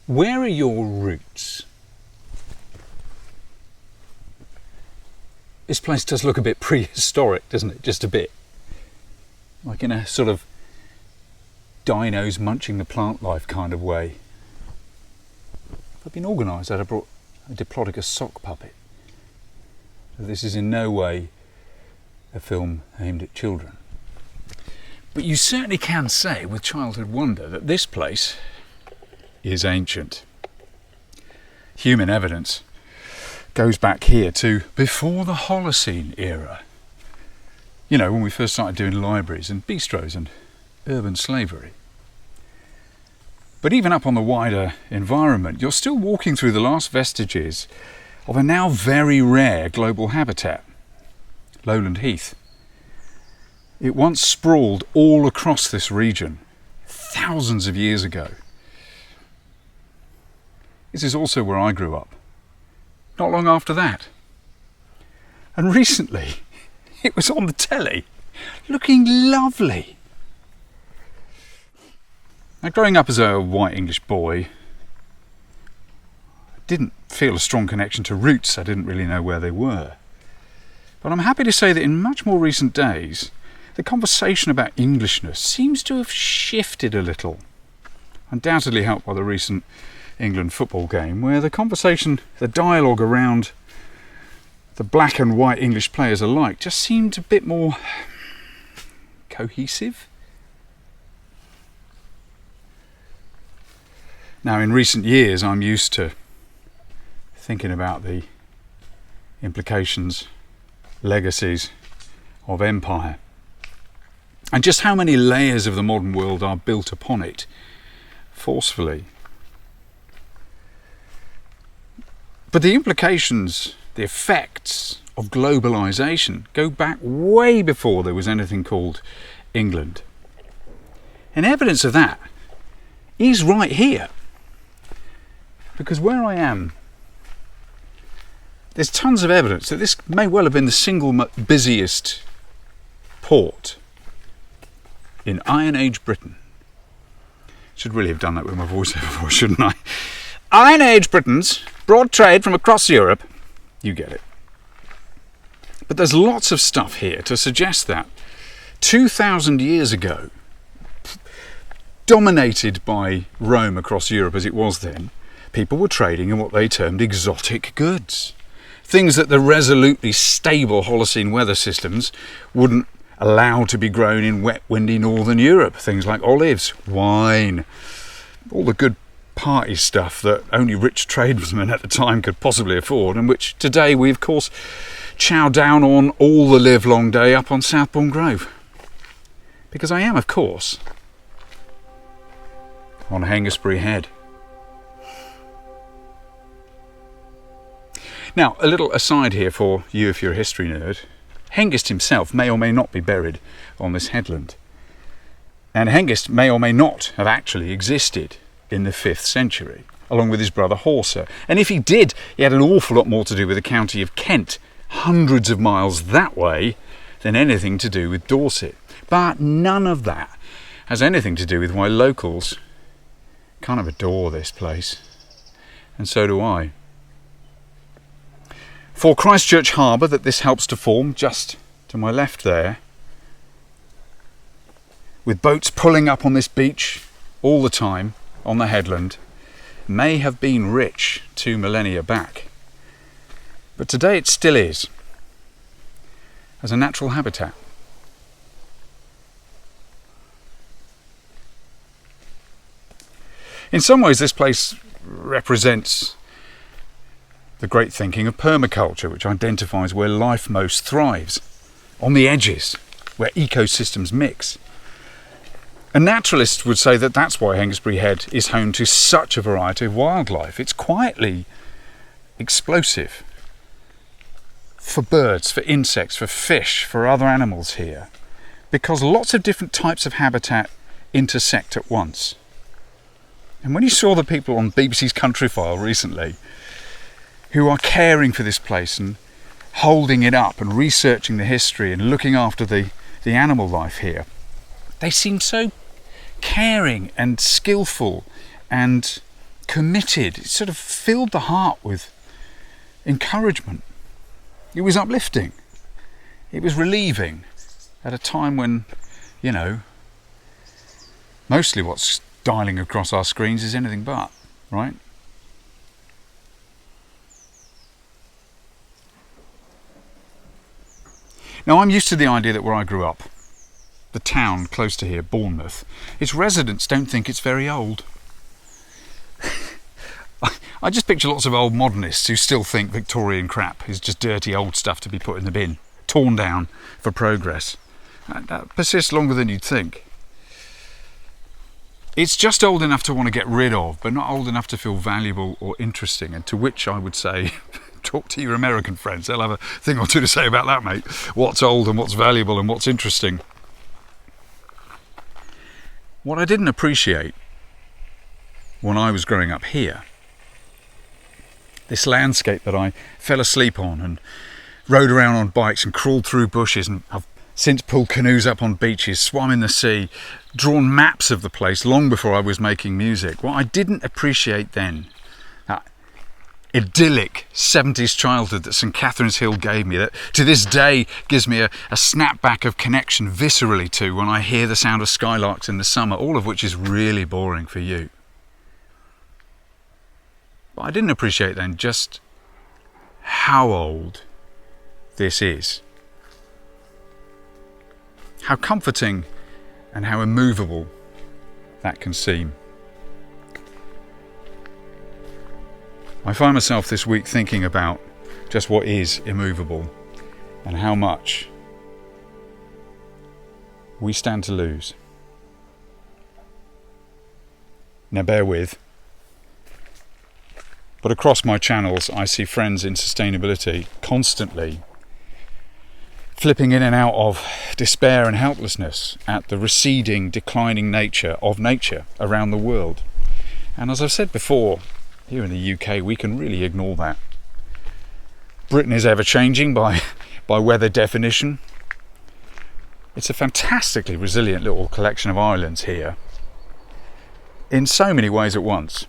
Where are your roots? This place does look a bit prehistoric, doesn't it? Just a bit. Like in a sort of dinos munching the plant life kind of way. If I'd been organised, I'd have brought a Diplodocus sock puppet. So this is in no way a film aimed at children. But you certainly can say with childhood wonder that this place is ancient. Human evidence goes back here to before the Holocene era. You know, when we first started doing libraries and bistros and urban slavery. But even up on the wider environment, you're still walking through the last vestiges of a now very rare global habitat, lowland heath. It once sprawled all across this region, thousands of years ago. This is also where I grew up, not long after that. And recently, it was on the telly, looking lovely. Now, growing up as a white English boy, I didn't feel a strong connection to roots. I didn't really know where they were. But I'm happy to say that in much more recent days, the conversation about Englishness seems to have shifted a little. Undoubtedly helped by the recent England football game, where the conversation, the dialogue around the black and white English players alike just seemed a bit more cohesive. Now, in recent years, I'm used to thinking about the implications, legacies of empire, and just how many layers of the modern world are built upon it, forcefully. But the implications, the effects of globalisation go back way before there was anything called England. And evidence of that is right here. Because where I am, there's tons of evidence that this may well have been the single busiest port in Iron Age Britain. Should really have done that with my voiceover before, shouldn't I? Iron Age Britain's broad trade from across Europe. You get it. But there's lots of stuff here to suggest that 2,000 years ago, dominated by Rome across Europe as it was then, people were trading in what they termed exotic goods. Things that the resolutely stable Holocene weather systems wouldn't allow to be grown in wet, windy northern Europe. Things like olives, wine, all the good party stuff that only rich tradesmen at the time could possibly afford, and which today we of course chow down on all the live long day up on Southbourne Grove. Because I am, of course, on Hengistbury Head. Now, a little aside here for you if you're a history nerd. Hengist himself may or may not be buried on this headland. And Hengist may or may not have actually existed in the 5th century, along with his brother Horsa. And if he did, he had an awful lot more to do with the county of Kent, hundreds of miles that way, than anything to do with Dorset. But none of that has anything to do with why locals kind of adore this place. And so do I. For Christchurch Harbour that this helps to form, just to my left there, with boats pulling up on this beach all the time on the headland, may have been rich 2 millennia back. But today it still is, as a natural habitat. In some ways this place represents the great thinking of permaculture, which identifies where life most thrives, on the edges, where ecosystems mix. A naturalist would say that that's why Hengistbury Head is home to such a variety of wildlife. It's quietly explosive for birds, for insects, for fish, for other animals here, because lots of different types of habitat intersect at once. And when you saw the people on BBC's Countryfile recently who are caring for this place and holding it up and researching the history and looking after the animal life here, they seem so caring and skillful and committed. It sort of filled the heart with encouragement. It was uplifting. It was relieving at a time when, you know, mostly what's dialing across our screens is anything but, right? Now, I'm used to the idea that where I grew up, the town close to here, Bournemouth, its residents don't think it's very old. I just picture lots of old modernists who still think Victorian crap is just dirty old stuff to be put in the bin, torn down for progress. That persists longer than you'd think. It's just old enough to want to get rid of, but not old enough to feel valuable or interesting, and to which I would say, talk to your American friends, they'll have a thing or two to say about that, mate. What's old and what's valuable and what's interesting. What I didn't appreciate when I was growing up here, this landscape that I fell asleep on and rode around on bikes and crawled through bushes, and I've since pulled canoes up on beaches, swum in the sea, drawn maps of the place long before I was making music. What I didn't appreciate then, that idyllic 70s childhood that St Catherine's Hill gave me, that to this day gives me a snapback of connection viscerally to when I hear the sound of skylarks in the summer, all of which is really boring for you. But I didn't appreciate then just how old this is. How comforting and how immovable that can seem. I find myself this week thinking about just what is immovable and how much we stand to lose. Now bear with. But across my channels, I see friends in sustainability constantly flipping in and out of despair and helplessness at the receding, declining nature of nature around the world. And as I've said before, here in the UK, we can really ignore that. Britain is ever changing by weather definition. It's a fantastically resilient little collection of islands here, in so many ways at once.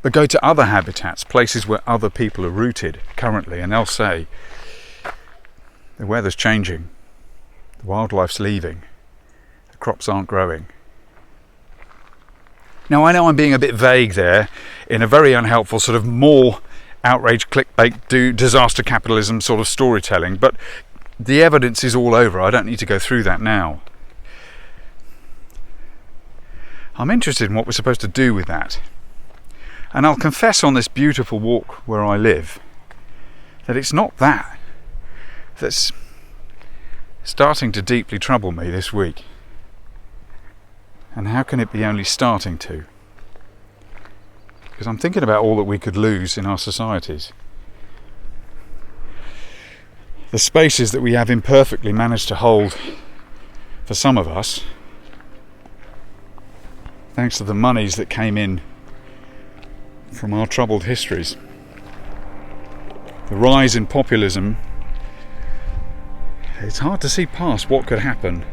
But go to other habitats, places where other people are rooted currently, and they'll say, the weather's changing, the wildlife's leaving, the crops aren't growing. Now, I know I'm being a bit vague there, in a very unhelpful sort of more outrage, clickbait, disaster capitalism sort of storytelling, but the evidence is all over. I don't need to go through that now. I'm interested in what we're supposed to do with that. And I'll confess on this beautiful walk where I live that it's not that that's starting to deeply trouble me this week. And how can it be only starting to? Because I'm thinking about all that we could lose in our societies. The spaces that we have imperfectly managed to hold for some of us, thanks to the monies that came in from our troubled histories. The rise in populism, it's hard to see past what could happen.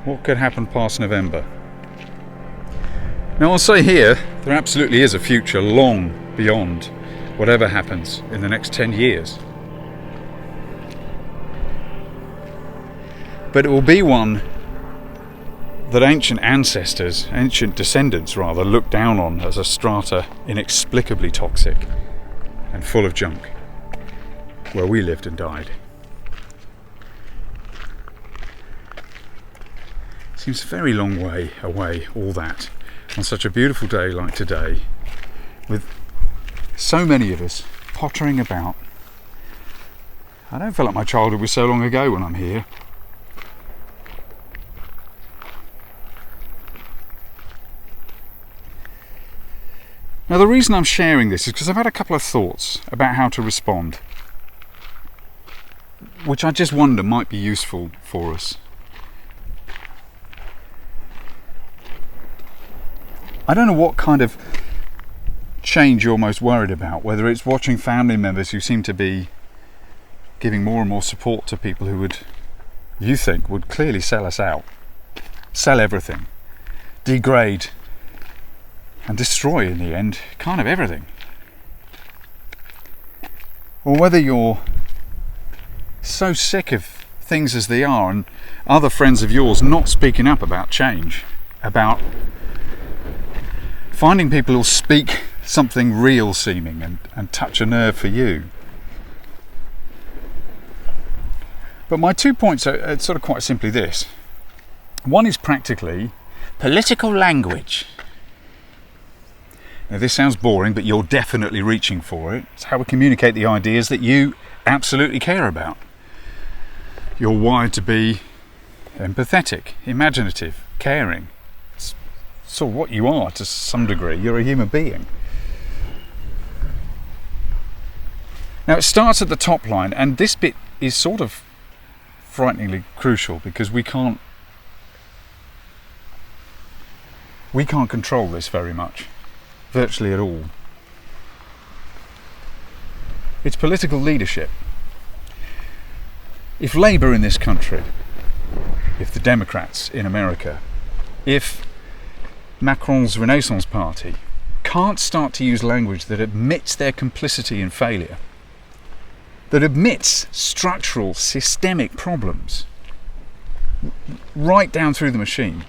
What could happen past November? Now, I'll say here, there absolutely is a future long beyond whatever happens in the next 10 years. But it will be one that ancient descendants rather, looked down on as a strata inexplicably toxic and full of junk, where we lived and died. Seems a very long way away, all that, on such a beautiful day like today, with so many of us pottering about. I don't feel like my childhood was so long ago when I'm here. Now, the reason I'm sharing this is because I've had a couple of thoughts about how to respond, which I just wonder might be useful for us. I don't know what kind of change you're most worried about, whether it's watching family members who seem to be giving more and more support to people who you think would clearly sell us out, sell everything, degrade and destroy in the end kind of everything. Or whether you're so sick of things as they are and other friends of yours not speaking up about change, about finding people who'll speak something real seeming and touch a nerve for you. But my 2 points are sort of quite simply this. One is practically political language. Now this sounds boring, but you're definitely reaching for it. It's how we communicate the ideas that you absolutely care about. You're wired to be empathetic, imaginative, caring. It's sort of what you are to some degree. You're a human being. Now it starts at the top line, and this bit is sort of frighteningly crucial because we can't control this very much, virtually at all. It's political leadership. If Labour in this country, if the Democrats in America, if Macron's Renaissance Party can't start to use language that admits their complicity in failure, that admits structural, systemic problems right down through the machine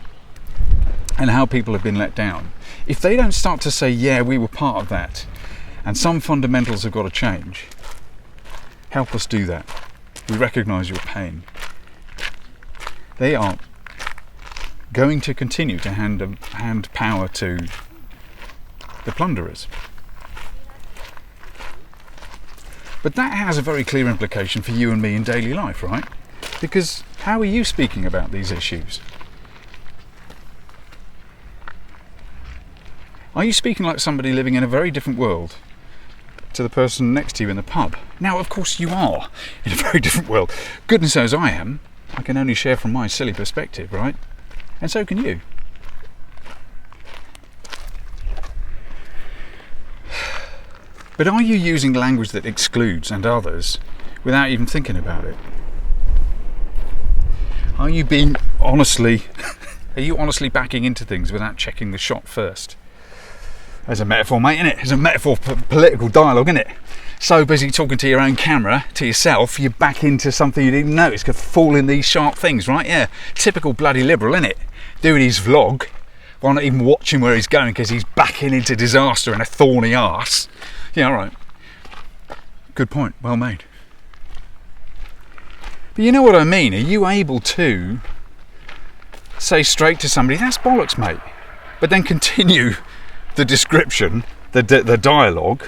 and how people have been let down, if they don't start to say, yeah, we were part of that and some fundamentals have got to change, help us do that. We recognise your pain. They are going to continue to hand power to the plunderers. But that has a very clear implication for you and me in daily life, right? Because how are you speaking about these issues? Are you speaking like somebody living in a very different world to the person next to you in the pub? Now, of course you are in a very different world. Goodness knows I am. I can only share from my silly perspective, right? And so can you. But are you using language that excludes and others without even thinking about it? Are you honestly backing into things without checking the shot first? As a metaphor, mate, innit? As a metaphor for political dialogue, innit? So busy talking to your own camera, to yourself, you back into something you didn't notice could fall in these sharp things, right? Yeah, typical bloody liberal, innit? Doing his vlog, while not even watching where he's going because he's backing into disaster in a thorny arse. Yeah, all right. Good point, well made. But you know what I mean? Are you able to say straight to somebody, that's bollocks, mate, but then continue the description, the dialogue,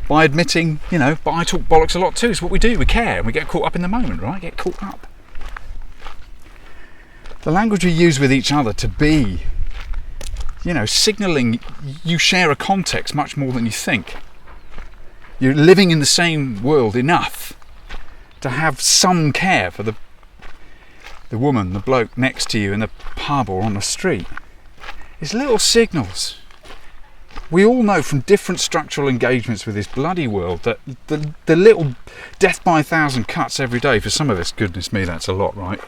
by admitting, you know, but I talk bollocks a lot too. It's what we do, we care, and we get caught up in the moment, right? Get caught up. The language we use with each other to be, you know, signalling you share a context much more than you think. You're living in the same world enough to have some care for the woman, the bloke next to you in the pub or on the street. It's little signals. We all know from different structural engagements with this bloody world that the little death by 1,000 cuts every day, for some of us, goodness me, that's a lot, right?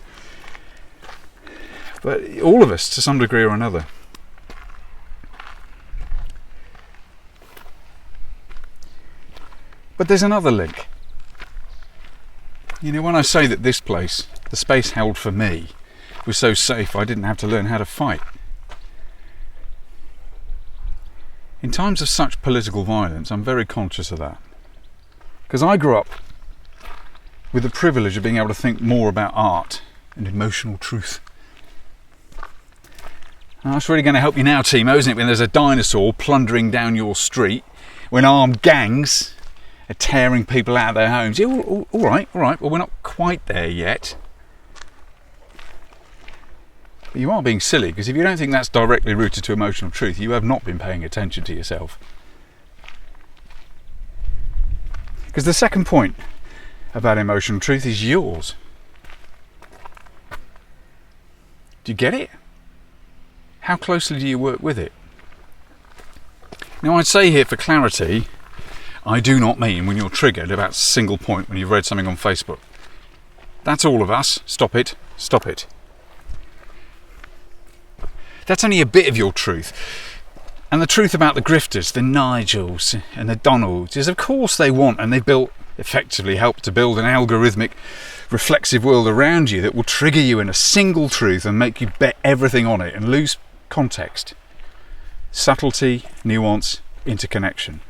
But all of us, to some degree or another. But there's another link. You know, when I say that this place, the space held for me, was so safe I didn't have to learn how to fight. In times of such political violence, I'm very conscious of that. Because I grew up with the privilege of being able to think more about art and emotional truth. And that's really going to help you now, Timo, isn't it? When there's a dinosaur plundering down your street, when armed gangs are tearing people out of their homes. Yeah, all right. Well, we're not quite there yet. But you are being silly, because if you don't think that's directly rooted to emotional truth, you have not been paying attention to yourself. Because the second point about emotional truth is yours. Do you get it? How closely do you work with it? Now, I'd say here for clarity, I do not mean when you're triggered about a single point when you've read something on Facebook. That's all of us. Stop it. Stop it. That's only a bit of your truth. And the truth about the grifters, the Nigels and the Donalds, is of course they want, and they've effectively helped to build an algorithmic reflexive world around you that will trigger you in a single truth and make you bet everything on it and lose context, subtlety, nuance, interconnection.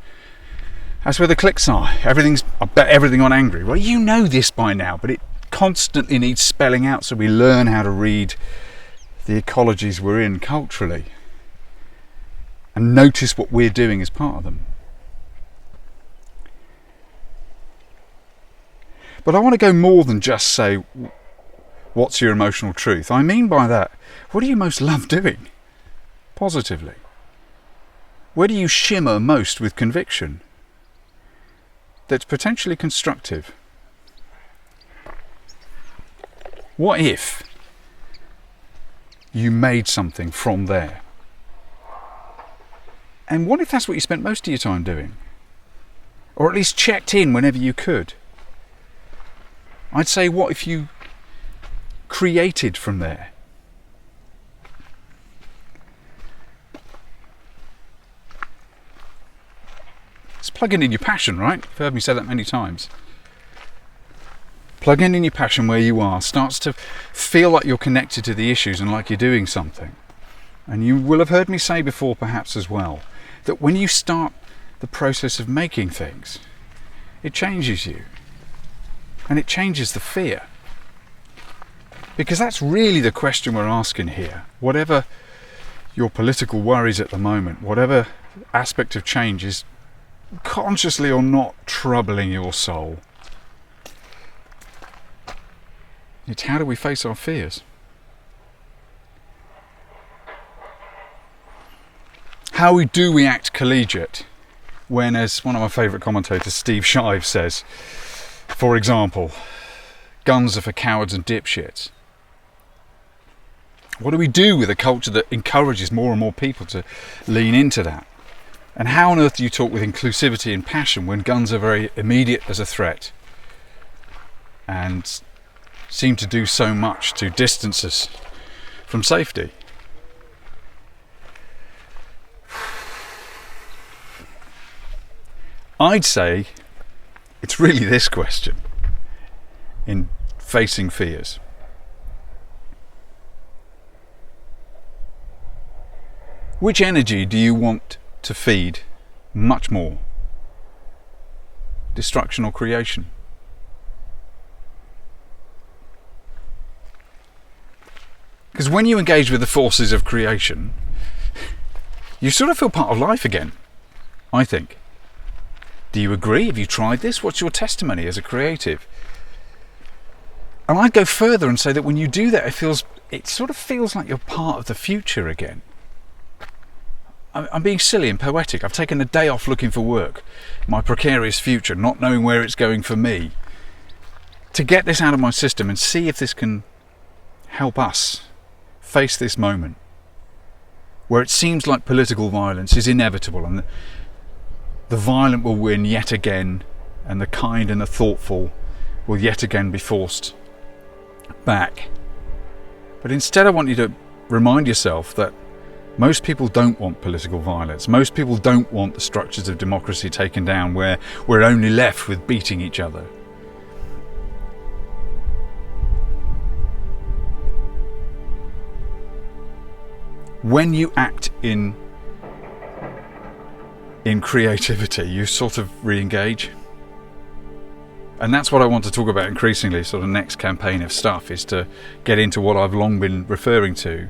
That's where the clicks are. I bet everything on angry. Well, you know this by now, but it constantly needs spelling out so we learn how to read the ecologies we're in culturally and notice what we're doing as part of them. But I want to go more than just say, what's your emotional truth? I mean by that, what do you most love doing? Positively. Where do you shimmer most with conviction? That's potentially constructive. What if you made something from there? And what if that's what you spent most of your time doing? Or at least checked in whenever you could? I'd say, what if you created from there? It's plugging in your passion, right? You've heard me say that many times. Plugging in your passion where you are starts to feel like you're connected to the issues and like you're doing something. And you will have heard me say before perhaps as well, that when you start the process of making things, it changes you. And it changes the fear. Because that's really the question we're asking here. Whatever your political worries at the moment, whatever aspect of change is consciously or not troubling your soul, it's how do we face our fears? How do we act collegiate when, as one of my favourite commentators, Steve Shive, says, for example, guns are for cowards and dipshits? What do we do with a culture that encourages more and more people to lean into that? And how on earth do you talk with inclusivity and passion when guns are very immediate as a threat and seem to do so much to distance us from safety? I'd say it's really this question in facing fears. Which energy do you want to feed much more? Destruction or creation? Because when you engage with the forces of creation, you sort of feel part of life again, I think. Do you agree? Have you tried this? What's your testimony as a creative? And I'd go further and say that when you do that, it sort of feels like you're part of the future again. I'm being silly and poetic. I've taken a day off looking for work, my precarious future, not knowing where it's going for me, to get this out of my system and see if this can help us face this moment where it seems like political violence is inevitable and the violent will win yet again, and the kind and the thoughtful will yet again be forced back. But instead I want you to remind yourself that most people don't want political violence. Most people don't want the structures of democracy taken down where we're only left with beating each other. When you act in creativity, you sort of re-engage. And that's what I want to talk about increasingly, sort of next campaign of stuff, is to get into what I've long been referring to,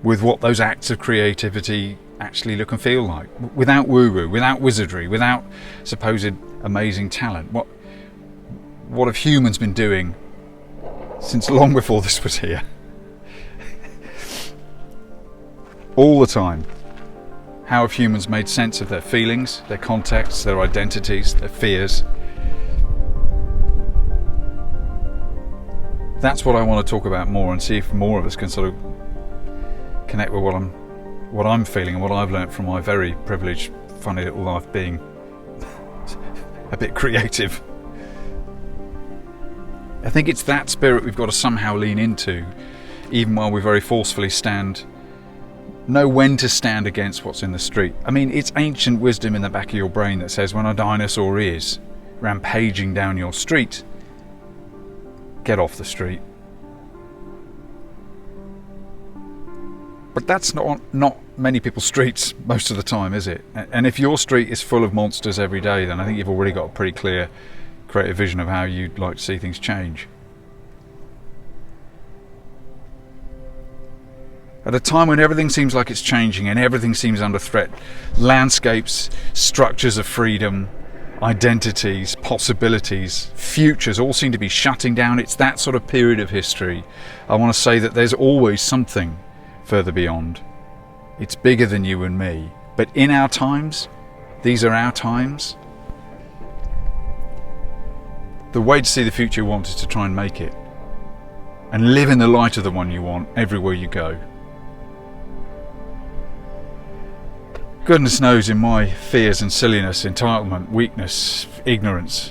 with what those acts of creativity actually look and feel like, without woo-woo, without wizardry, without supposed amazing talent. What have humans been doing since long before this was here? All the time. How have humans made sense of their feelings, their contexts, their identities, their fears? That's what I want to talk about more, and see if more of us can sort of connect with what I'm feeling and what I've learnt from my very privileged, funny little life being a bit creative. I think it's that spirit we've got to somehow lean into, even while we very forcefully stand know when to stand against what's in the street. I mean, it's ancient wisdom in the back of your brain that says when a dinosaur is rampaging down your street, get off the street. But that's not many people's streets most of the time, is it? And if your street is full of monsters every day, then I think you've already got a pretty clear creative vision of how you'd like to see things change. At a time when everything seems like it's changing and everything seems under threat, landscapes, structures of freedom, identities, possibilities, futures all seem to be shutting down. It's that sort of period of history. I want to say that there's always something further beyond. It's bigger than you and me. But in our times, these are our times. The way to see the future you want is to try and make it. And live in the light of the one you want everywhere you go. Goodness knows, in my fears and silliness, entitlement, weakness, ignorance,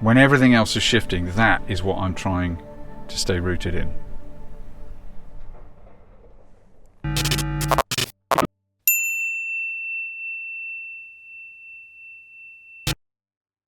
when everything else is shifting, that is what I'm trying to stay rooted in.